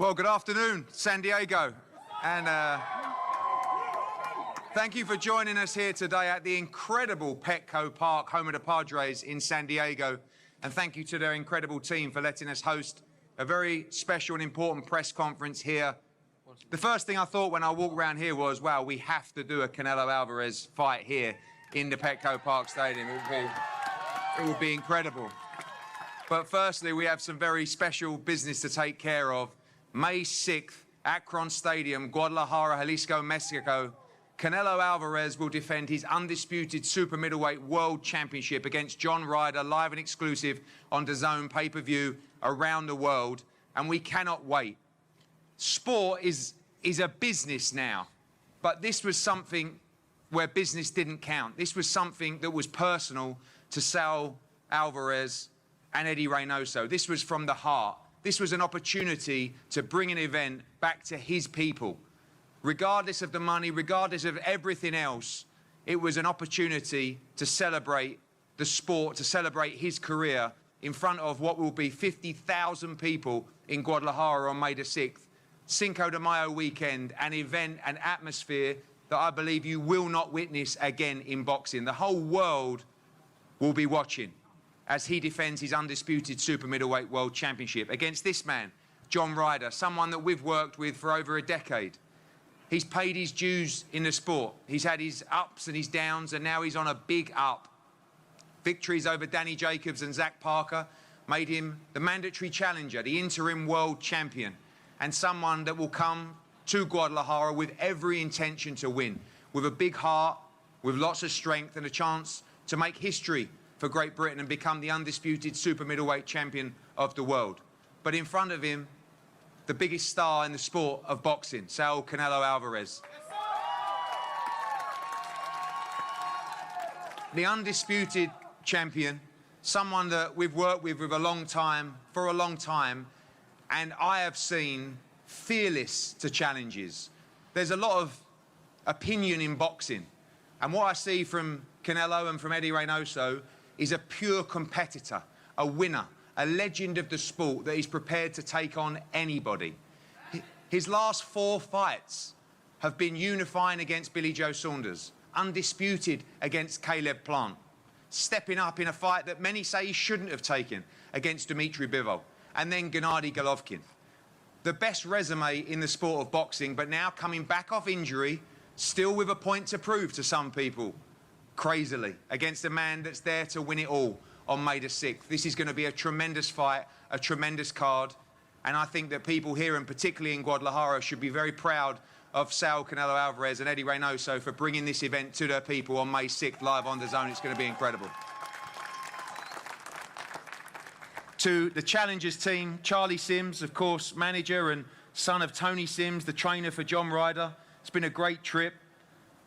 Well, good afternoon, San Diego. And thank you for joining us here today at the incredible Petco Park, home of the Padres in San Diego. And thank you to their incredible team for letting us host a very special and important press conference here. The first thing I thought when I walked around here was, wow, we have to do a Canelo Alvarez fight here in the Petco Park Stadium. It would be incredible. But firstly, we have some very special business to take care of. May 6th, Akron Stadium, Guadalajara, Jalisco, Mexico. Canelo Alvarez will defend his undisputed super middleweight world championship against John Ryder, live and exclusive on DAZN pay-per-view around the world. And we cannot wait. Sport is a business now, but this was something where business didn't count. This was something that was personal to Sal Alvarez and Eddie Reynoso. This was from the heart. This was an opportunity to bring an event back to his people. Regardless of the money, regardless of everything else, it was an opportunity to celebrate the sport, to celebrate his career in front of what will be 50,000 people in Guadalajara on May the 6th. Cinco de Mayo weekend, an event, an atmosphere that I believe you will not witness again in boxing. The whole world will be watching as he defends his undisputed super middleweight world championship against this man, John Ryder, someone that we've worked with for over a decade. He's paid his dues in the sport. He's had his ups and his downs, and now he's on a big up. Victories over Danny Jacobs and Zach Parker made him the mandatory challenger, the interim world champion, and someone that will come to Guadalajara with every intention to win, with a big heart, with lots of strength and a chance to make history for Great Britain and become the undisputed super middleweight champion of the world. But in front of him, the biggest star in the sport of boxing, Saul Canelo Alvarez. The undisputed champion, someone that we've worked with for a long time, and I have seen fearless to challenges. There's a lot of opinion in boxing, and what I see from Canelo and from Eddie Reynoso is a pure competitor, a winner, a legend of the sport that is prepared to take on anybody. His last 4 fights have been unifying against Billy Joe Saunders, undisputed against Caleb Plant, stepping up in a fight that many say he shouldn't have taken against Dmitry Bivol, and then Gennady Golovkin. The best resume in the sport of boxing, but now coming back off injury, still with a point to prove to some people, crazily, against a man that's there to win it all on May the 6th. This is going to be a tremendous fight, a tremendous card, and I think that people here, and particularly in Guadalajara, should be very proud of Saul Canelo Alvarez and Eddie Reynoso for bringing this event to their people on May 6th, live on DAZN. It's going to be incredible. To the challengers team, Charlie Sims, of course, manager and son of Tony Sims, the trainer for John Ryder. It's been a great trip,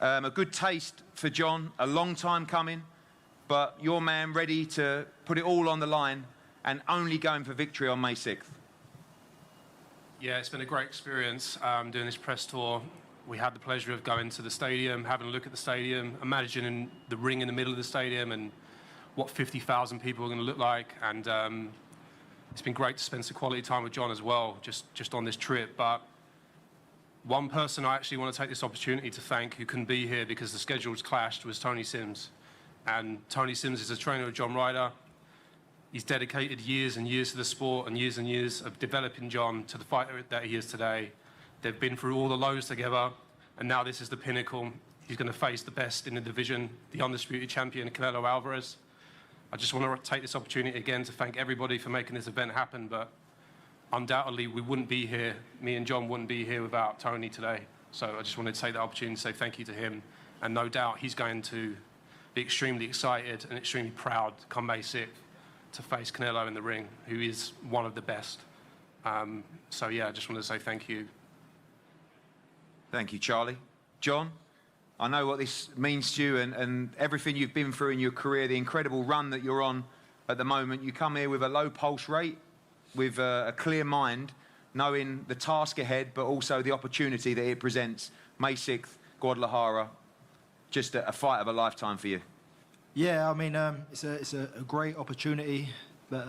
a good taste for John, a long time coming, but your man ready to put it all on the line and only going for victory on May 6th. Yeah, it's been a great experience doing this press tour. We had the pleasure of going to the stadium, having a look at the stadium, imagining the ring in the middle of the stadium and what 50,000 people are going to look like. And it's been great to spend some quality time with John as well, just on this trip. But one person I actually want to take this opportunity to thank who couldn't be here because the schedules clashed was Tony Sims. And Tony Sims is a trainer of John Ryder. He's dedicated years and years to the sport and years of developing John to the fighter that he is today. They've been through all the lows together, and now this is the pinnacle. He's going to face the best in the division, the undisputed champion, Canelo Alvarez. I just want to take this opportunity again to thank everybody for making this event happen, but undoubtedly we wouldn't be here, me and John wouldn't be here without Tony today. So I just wanted to take the opportunity to say thank you to him, and no doubt he's going to be extremely excited and extremely proud come May 6th to face Canelo in the ring, who is one of the best. So yeah, I just wanted to say thank you. Thank you, Charlie. John, I know what this means to you and everything you've been through in your career, the incredible run that you're on at the moment. You come here with a low pulse rate, with a clear mind, knowing the task ahead, but also the opportunity that it presents. May 6th, Guadalajara, just a fight of a lifetime for you. Yeah, I mean, it's a great opportunity, but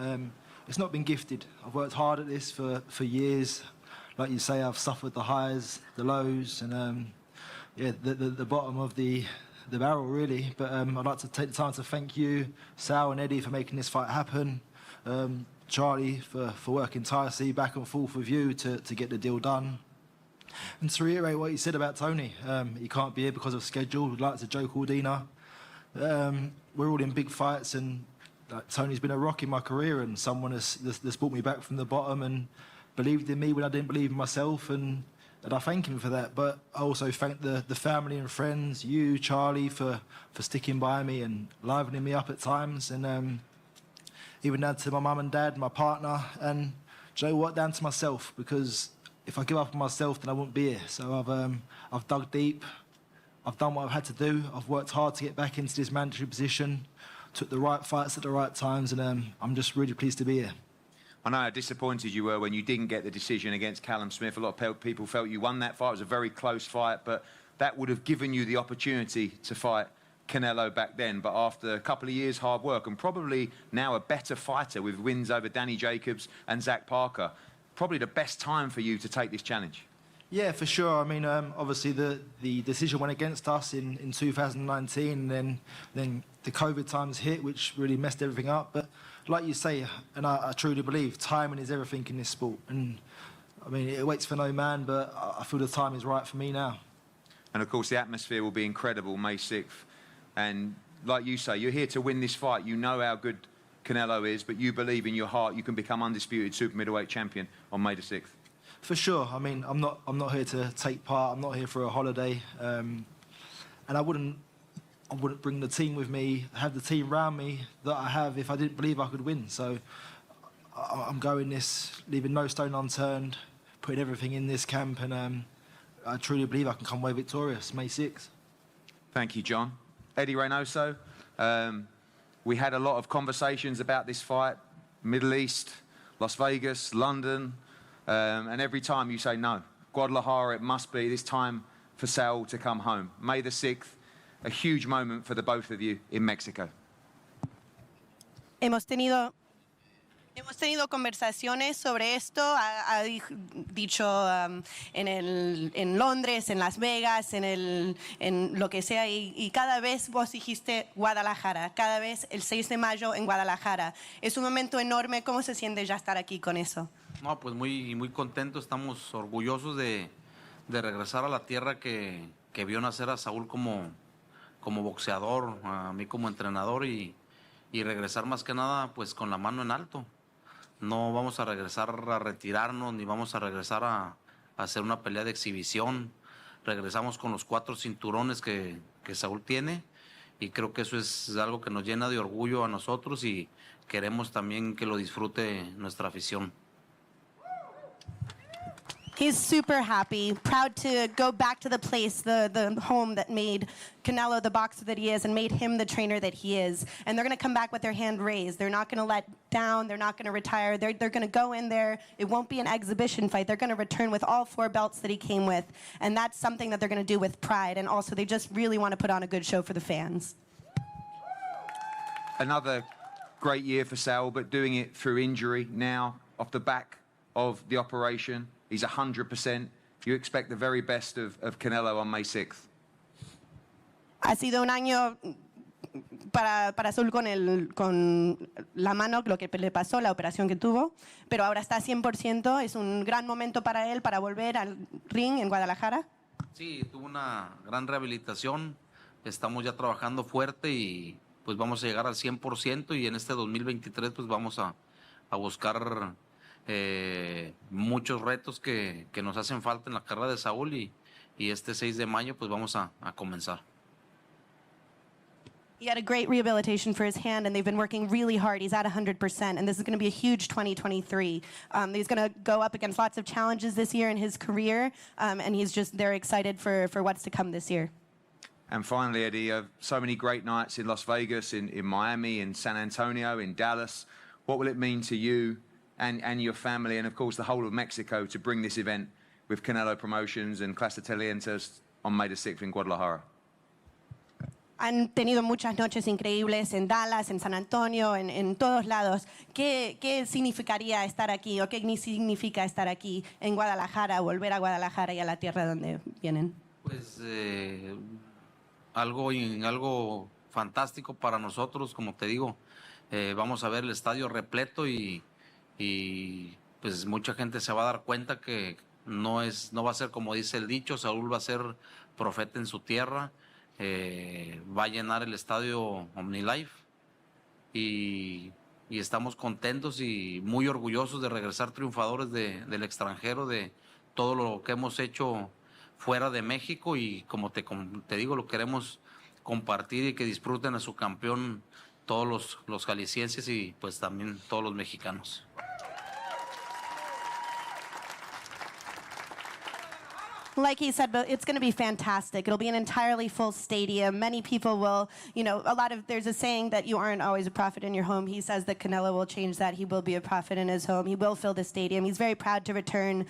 it's not been gifted. I've worked hard at this for years. like you say, I've suffered the highs, the lows, and yeah, the bottom of the barrel, really. But I'd like to take the time to thank you, Sal and Eddie, for making this fight happen. Charlie for working tirelessly back and forth with you to get the deal done. And to reiterate what you said about Tony, he can't be here because of schedule. We'd like to joke Aldina. We're all in big fights, and Tony's been a rock in my career, and someone that's brought me back from the bottom and believed in me when I didn't believe in myself, and I thank him for that. But I also thank the family and friends, you, Charlie, for sticking by me and livening me up at times, and even down to my mum and dad, my partner, and do you know what, down to myself, because if I give up on myself, then I wouldn't be here. So I've dug deep. I've done what I've had to do. I've worked hard to get back into this mandatory position, took the right fights at the right times, and I'm just really pleased to be here. I know how disappointed you were when you didn't get the decision against Callum Smith. A lot of people felt you won that fight. It was a very close fight, but that would have given you the opportunity to fight Canelo back then. But after a couple of years' hard work, and probably now a better fighter with wins over Danny Jacobs and Zach Parker, probably the best time for you to take this challenge. Yeah, for sure. I mean, obviously the decision went against us in 2019, and then the COVID times hit, which really messed everything up. But like you say, and I truly believe, timing is everything in this sport. And I mean, it waits for no man, but I feel the time is right for me now. And of course, the atmosphere will be incredible May 6th. And like you say, you're here to win this fight. You know how good Canelo is, but you believe in your heart you can become undisputed super middleweight champion on May the 6th. For sure. I mean, I'm not here to take part. I'm not here for a holiday, and I wouldn't bring the team with me, have the team around me that I have if I didn't believe I could win. So I'm going this, leaving no stone unturned, putting everything in this camp, and I truly believe I can come away victorious May 6th. Thank you, John. Eddie Reynoso, we had a lot of conversations about this fight, Middle East, Las Vegas, London, and every time you say no. Guadalajara, it must be this time for Saul to come home. May the 6th, a huge moment for the both of you in Mexico. Hemos tenido conversaciones sobre esto, ha dicho en Londres, en Las Vegas, en lo que sea, y cada vez vos dijiste Guadalajara, cada vez el 6 de mayo en Guadalajara. Es un momento enorme. ¿Cómo se siente ya estar aquí con eso? No, pues muy contento, estamos orgullosos de regresar a la tierra que vio nacer a Saúl como boxeador, a mí como entrenador, y regresar más que nada pues con la mano en alto. No vamos a regresar a retirarnos, ni vamos a regresar a hacer una pelea de exhibición. Regresamos con los 4 cinturones que Saúl tiene, y creo que eso es algo que nos llena de orgullo a nosotros, y queremos también que lo disfrute nuestra afición. He's super happy, proud to go back to the place, the home that made Canelo the boxer that he is and made him the trainer that he is. And they're going to come back with their hand raised. They're not going to let down. They're not going to retire. They're going to go in there. It won't be an exhibition fight. They're going to return with all 4 belts that he came with. And that's something that they're going to do with pride. And also, they just really want to put on a good show for the fans. Another great year for Saul, but doing it through injury now, off the back of the operation. He's 100%. You expect the very best of Canelo on May 6th. Ha sido un año para Saúl con la mano, lo que le pasó, la operación que tuvo, pero ahora está 100%. Es un gran momento para él para volver al ring en Guadalajara. Sí, tuvo una gran rehabilitación. Estamos ya trabajando fuerte y pues vamos a llegar al 100%, y en este 2023 pues vamos a buscar muchos retos que nos hacen falta en la carrera de Saúl, y este 6 de mayo pues vamos a comenzar. He had a great rehabilitation for his hand, and they've been working really hard. He's at 100%, and this is going to be a huge 2023. He's going to go up against lots of challenges this year in his career, and they're excited for what's to come this year. And finally, Eddie, so many great nights in Las Vegas, in Miami, in San Antonio, in Dallas. What will it mean to you and your family, and of course the whole of Mexico, to bring this event with Canelo Promotions and Clase Talientos on May the 6th in Guadalajara? Han tenido muchas noches increíbles en Dallas, en San Antonio, en todos lados. ¿Qué significaría estar aquí o qué significa estar aquí en Guadalajara, volver a Guadalajara y a la tierra donde vienen? Pues algo fantástico para nosotros, como te digo. Vamos a ver el estadio repleto y pues mucha gente se va a dar cuenta que no va a ser como dice el dicho, Saúl va a ser profeta en su tierra. Va a llenar el estadio OmniLife y estamos contentos y muy orgullosos de regresar triunfadores del extranjero, de todo lo que hemos hecho fuera de México y como te digo, lo queremos compartir y que disfruten a su campeón todos los jaliscienses y pues también todos los mexicanos. Like he said, it's going to be fantastic. It'll be an entirely full stadium. Many people will, there's a saying that you aren't always a prophet in your home. He says that Canelo will change that. He will be a prophet in his home. He will fill the stadium. He's very proud to return,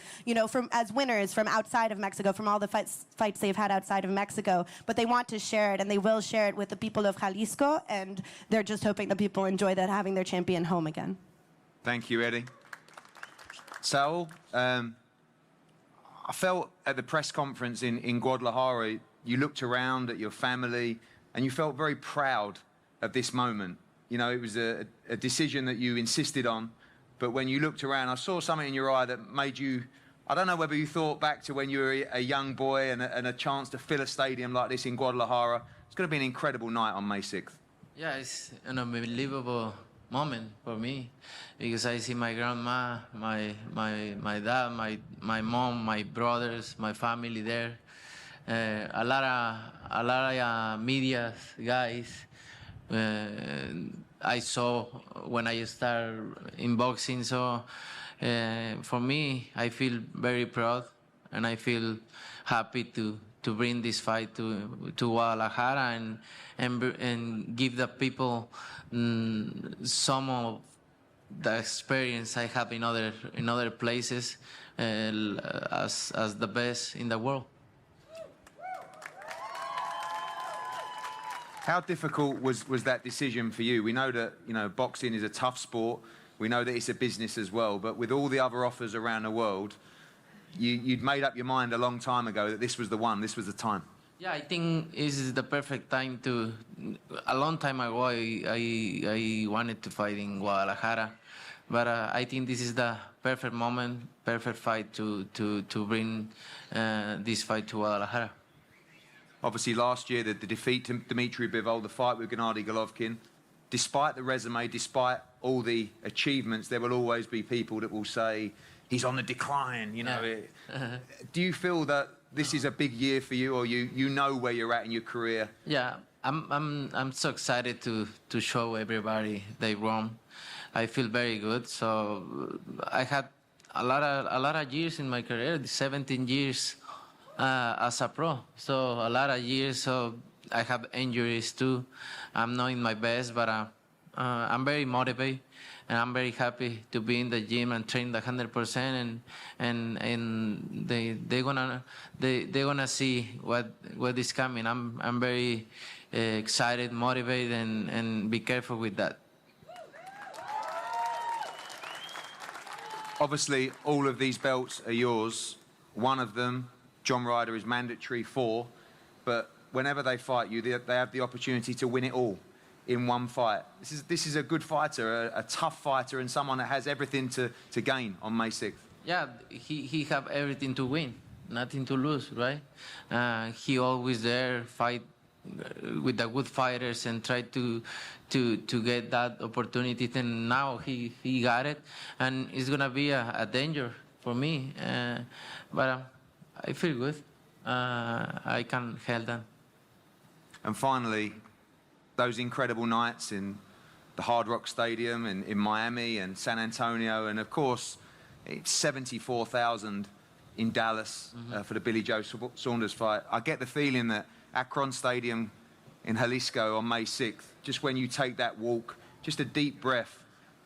as winners from outside of Mexico, from all the fights they've had outside of Mexico. But they want to share it, and they will share it with the people of Jalisco, and they're just hoping that people enjoy that, having their champion home again. Thank you, Eddie. Saul, I felt at the press conference in Guadalajara, you looked around at your family and you felt very proud of this moment. It was a decision that you insisted on, but when you looked around, I saw something in your eye that made you, I don't know whether you thought back to when you were a young boy and a chance to fill a stadium like this in Guadalajara. It's going to be an incredible night on May 6th. Yeah, it's an unbelievable moment for me because I see my grandma, my dad, my mom, my brothers, my family there. A lot of media guys I saw when I started in boxing. So for me, I feel very proud and I feel happy to bring this fight to Guadalajara and give the people some of the experience I have in other places as the best in the world. How difficult was that decision for you? We know that boxing is a tough sport. We know that it's a business as well. But with all the other offers around the world, you'd made up your mind a long time ago that this was the one, this was the time. Yeah, I think this is the perfect time to. A long time ago, I wanted to fight in Guadalajara, but I think this is the perfect moment, perfect fight to bring this fight to Guadalajara. Obviously, last year the defeat to Dmitry Bivol, the fight with Gennady Golovkin. Despite the resume, despite all the achievements, there will always be people that will say he's on the decline. Yeah. Do you feel that this is a big year for you, or you know where you're at in your career? Yeah, I'm so excited to show everybody they won. I feel very good. So I had a lot of years in my career, 17 years as a pro. So a lot of years. So I have injuries too. I'm not in my best, but I'm very motivated. And I'm very happy to be in the gym and train the 100%, and they're gonna see what is coming. I'm very excited, motivated, and be careful with that. Obviously, all of these belts are yours. One of them, John Ryder, is mandatory for, but whenever they fight you, they have the opportunity to win it all in one fight. This is a good fighter, a tough fighter, and someone that has everything to gain on May 6th. Yeah, he have everything to win, nothing to lose, right? He always there, fight with the good fighters and try to get that opportunity. And now he got it, and it's gonna be a danger for me. But I feel good. I can hold them. And finally, those incredible nights in the Hard Rock Stadium in Miami and San Antonio, and of course, it's 74,000 in Dallas for the Billy Joe Saunders fight. I get the feeling that Akron Stadium in Jalisco on May 6th, just when you take that walk, just a deep breath,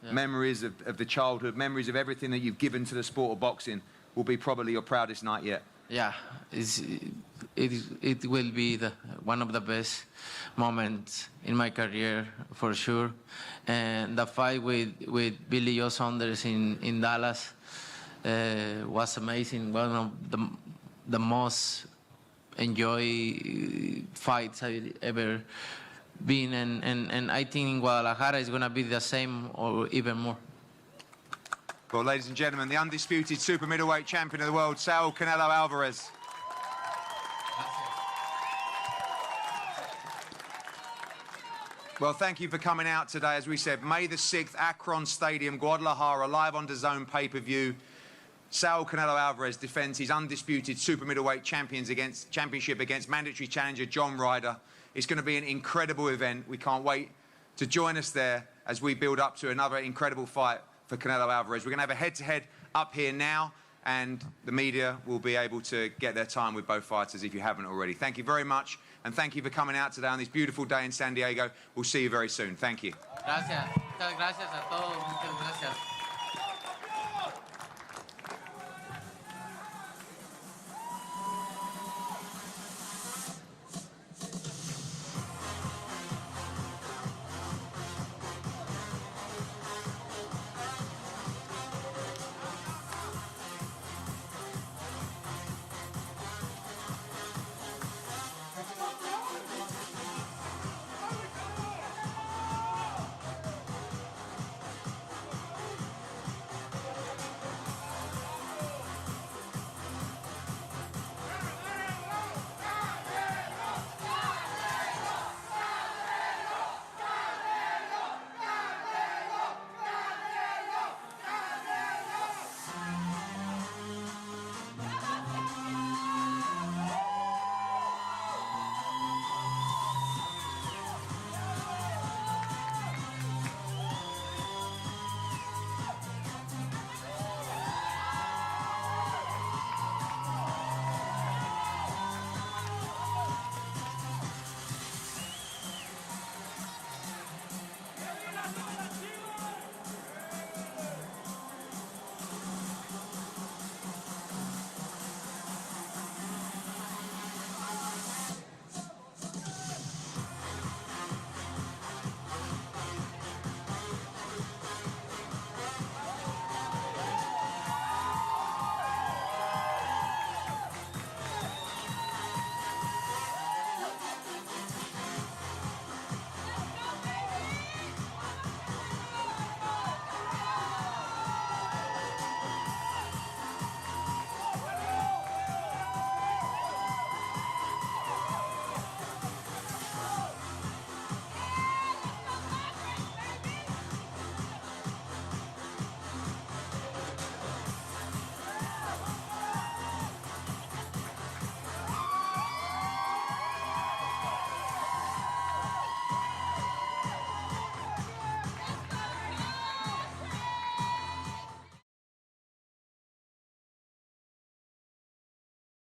memories of the childhood, memories of everything that you've given to the sport of boxing, will be probably your proudest night yet. Yeah, it will be one of the best moments in my career for sure. And the fight with Billy Joe Saunders in Dallas was amazing. One of the most enjoy fights I've ever been, and I think in Guadalajara is going to be the same or even more. Well, ladies and gentlemen, the undisputed super middleweight champion of the world, Saul Canelo Alvarez. Well, thank you for coming out today. As we said, May the 6th, Akron Stadium, Guadalajara, live on DAZN pay-per-view. Saul Canelo Alvarez defends his undisputed super middleweight championship against mandatory challenger John Ryder. It's going to be an incredible event. We can't wait to join us there as we build up to another incredible fight for Canelo Alvarez. We're going to have a head-to-head up here now, and the media will be able to get their time with both fighters if you haven't already. Thank you very much, and thank you for coming out today on this beautiful day in San Diego. We'll see you very soon. Thank you. Gracias. Muchas gracias a todos. Muchas gracias.